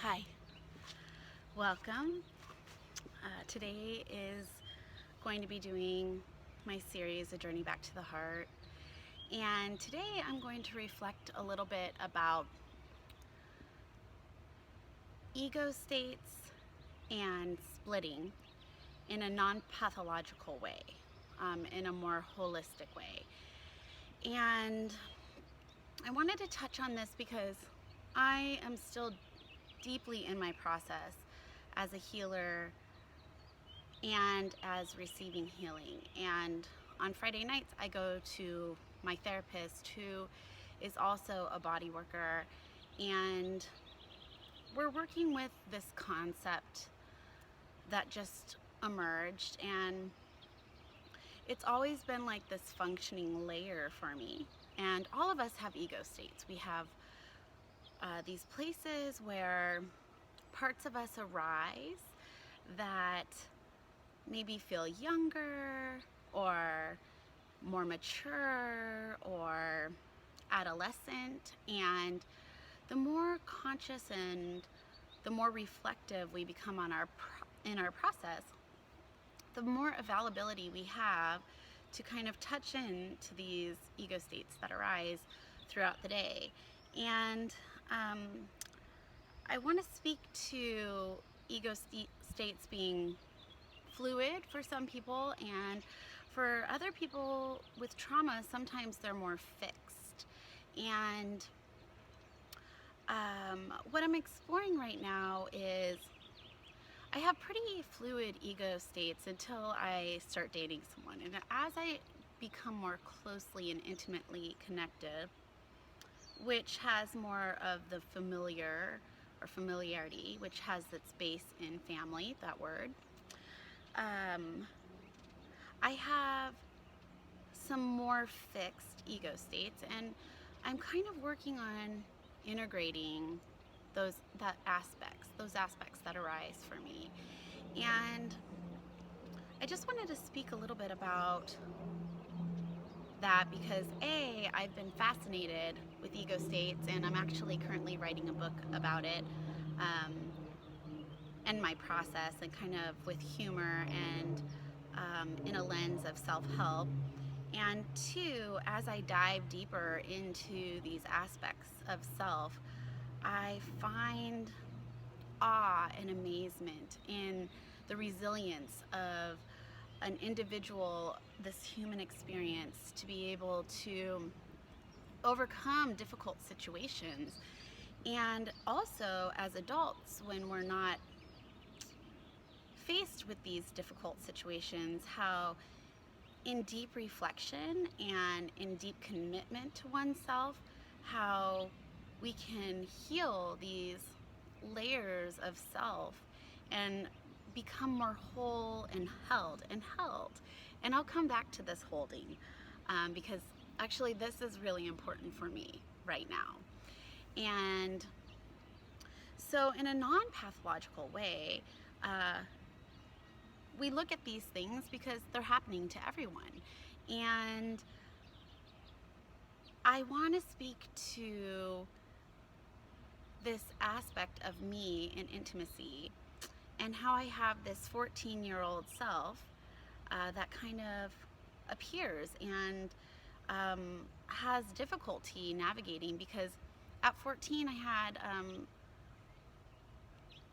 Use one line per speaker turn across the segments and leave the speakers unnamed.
Hi, welcome. Today is going to be doing my series, A Journey Back to the Heart. And today I'm going to reflect a little bit about ego states and splitting in a non-pathological way, in a more holistic way. And I wanted to touch on this because I am still deeply in my process as a healer and as receiving healing. And on Friday nights, I go to my therapist, who is also a body worker, and we're working with this concept that just emerged, and it's always been like this functioning layer for me. And all of us have ego states. We have these places where parts of us arise that maybe feel younger or more mature or adolescent, and the more conscious and the more reflective we become in our process, the more availability we have to kind of touch into these ego states that arise throughout the day. And I want to speak to ego states being fluid for some people, and for other people with trauma, sometimes they're more fixed. And what I'm exploring right now is I have pretty fluid ego states until I start dating someone. And as I become more closely and intimately connected, which has more of the familiar or familiarity, which has its base in family, that word, I have some more fixed ego states, and I'm kind of working on integrating those aspects that arise for me. And I just wanted to speak a little bit about that because I've been fascinated with ego states, and I'm actually currently writing a book about it, um, and my process, and kind of with humor and in a lens of self-help. And two, as I dive deeper into these aspects of self, I find awe and amazement in the resilience of an individual, this human experience, to be able to overcome difficult situations. And also, as adults, when we're not faced with these difficult situations, how in deep reflection and in deep commitment to oneself, how we can heal these layers of self and become more whole and held. And I'll come back to this holding, because actually this is really important for me right now. And so in a non-pathological way, we look at these things because they're happening to everyone. And I want to speak to this aspect of me in intimacy, and how I have this 14-year-old self that kind of appears and has difficulty navigating, because at 14 I had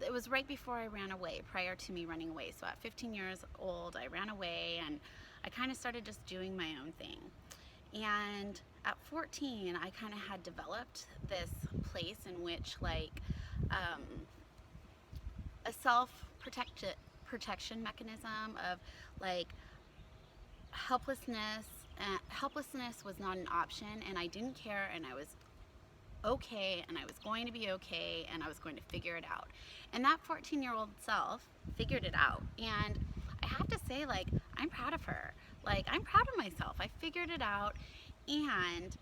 it was right before I ran away, prior to me running away. So at 15 years old, I ran away, and I kind of started just doing my own thing. And at 14, I kind of had developed this place in which, like, a protection mechanism of, like, helplessness. Helplessness was not an option, and I didn't care, and I was okay, and I was going to be okay, and I was going to figure it out. And that 14-year-old self figured it out. And I have to say, like, I'm proud of her. Like, I'm proud of myself. I figured it out. And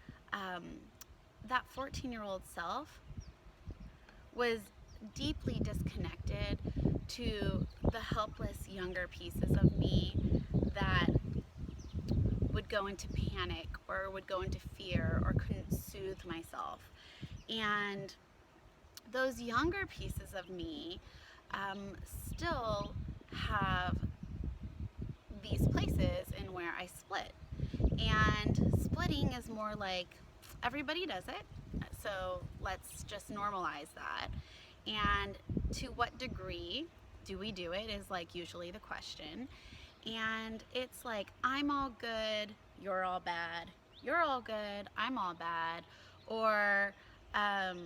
that 14-year-old self was deeply disconnected to the helpless younger pieces of me that would go into panic or would go into fear or couldn't soothe myself. And those younger pieces of me still have these places in where I split. And splitting is more like everybody does it, so let's just normalize that. And to what degree do we do it is like usually the question. And it's like, I'm all good, you're all bad, you're all good, I'm all bad. Or um,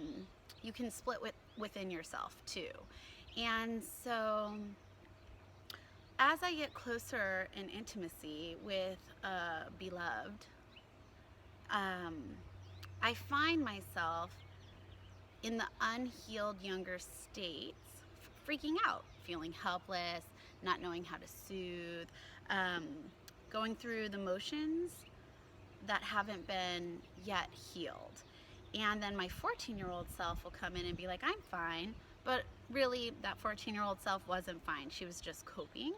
you can split within yourself too. And so as I get closer in intimacy with a beloved, um, I find myself in the unhealed younger states freaking out, feeling helpless, not knowing how to soothe, um, going through the motions that haven't been yet healed. And then my 14-year-old self will come in and be like, I'm fine. But really, that 14-year-old self wasn't fine. She was just coping.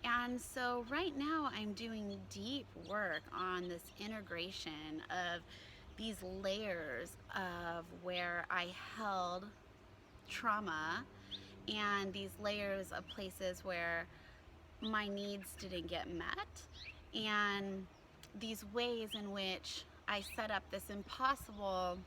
And so right now I'm doing deep work on this integration of these layers of where I held trauma and these layers of places where my needs didn't get met, and these ways in which I set up this impossible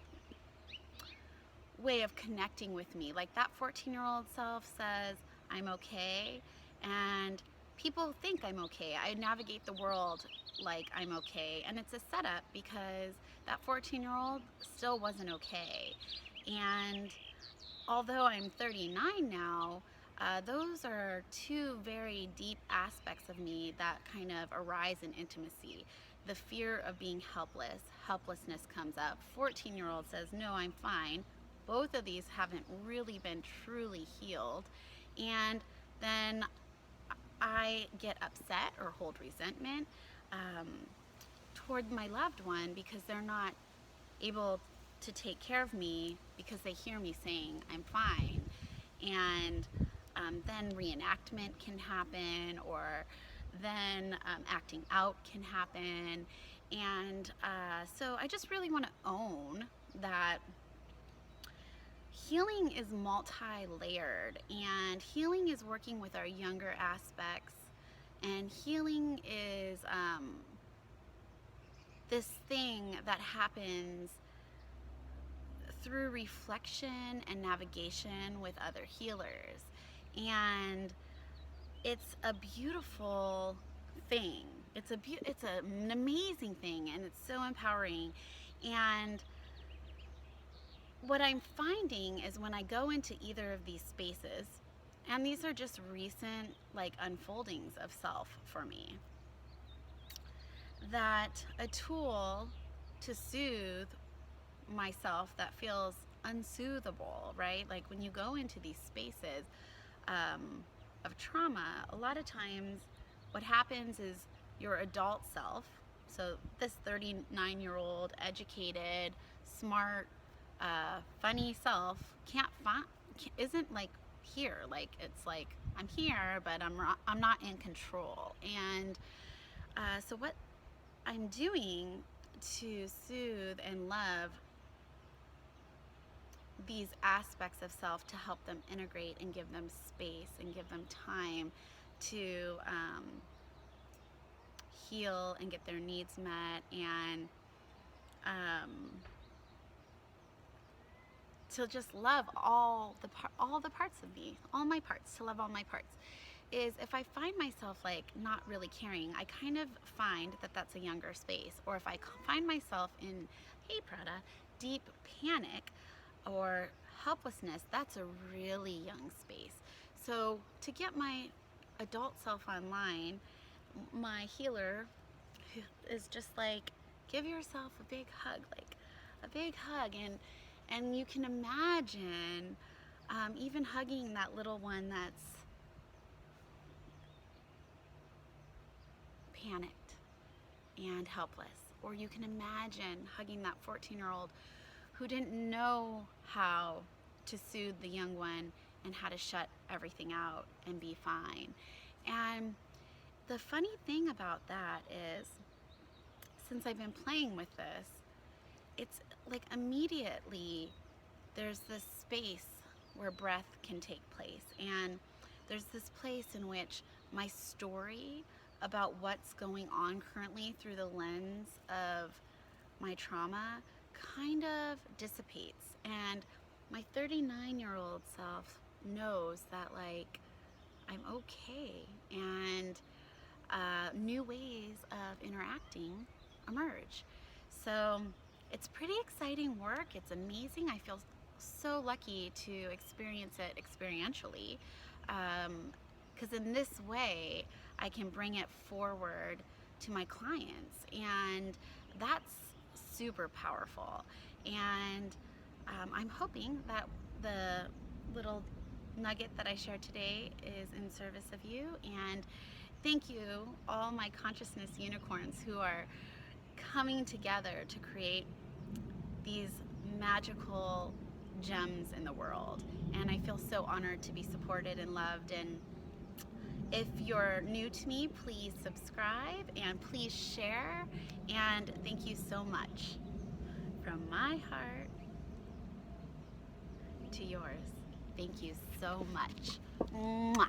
way of connecting with me. Like that 14-year-old self says, I'm okay, and people think I'm okay. I navigate the world like I'm okay, and it's a setup because that 14-year-old still wasn't okay. And although I'm 39 now, those are two very deep aspects of me that kind of arise in intimacy. The fear of being helpless, helplessness comes up. 14-year-old says, no, I'm fine. Both of these haven't really been truly healed. And then I get upset or hold resentment toward my loved one because they're not able to take care of me because they hear me saying I'm fine. And then reenactment can happen, or then acting out can happen. And so I just really want to own that healing is multi-layered, and healing is working with our younger aspects, and healing is this thing that happens through reflection and navigation with other healers. And it's a beautiful thing. It's an amazing thing, and it's so empowering. And what I'm finding is when I go into either of these spaces, and these are just recent like unfoldings of self for me, that a tool to soothe myself that feels unsoothable, right? Like when you go into these spaces of trauma, a lot of times what happens is your adult self, so this 39-year-old, educated, smart, funny self isn't like here. Like it's like I'm here, but I'm not in control. And so what I'm doing to soothe and love these aspects of self to help them integrate and give them space and give them time to heal and get their needs met, and to just love all the parts of me, all my parts, to love all my parts, is if I find myself like not really caring, I kind of find that that's a younger space. Or if I find myself in, hey Prada, deep panic or helplessness, that's a really young space. So to get my adult self online, my healer is just like, give yourself a big hug, like a big hug. And you can imagine even hugging that little one that's panicked and helpless. Or you can imagine hugging that 14-year-old who didn't know how to soothe the young one and how to shut everything out and be fine. And the funny thing about that is, since I've been playing with this, it's like immediately there's this space where breath can take place. And there's this place in which my story about what's going on currently through the lens of my trauma kind of dissipates. And my 39-year-old self knows that, like, I'm okay, and new ways of interacting emerge. So it's pretty exciting work. It's amazing. I feel so lucky to experience it experientially, because in this way I can bring it forward to my clients, and that's super powerful. And I'm hoping that the little nugget that I shared today is in service of you. And thank you, all my consciousness unicorns who are coming together to create these magical gems in the world. And I feel so honored to be supported and loved. And if you're new to me, please subscribe and please share. And thank you so much. From my heart to yours, thank you so much. Mwah.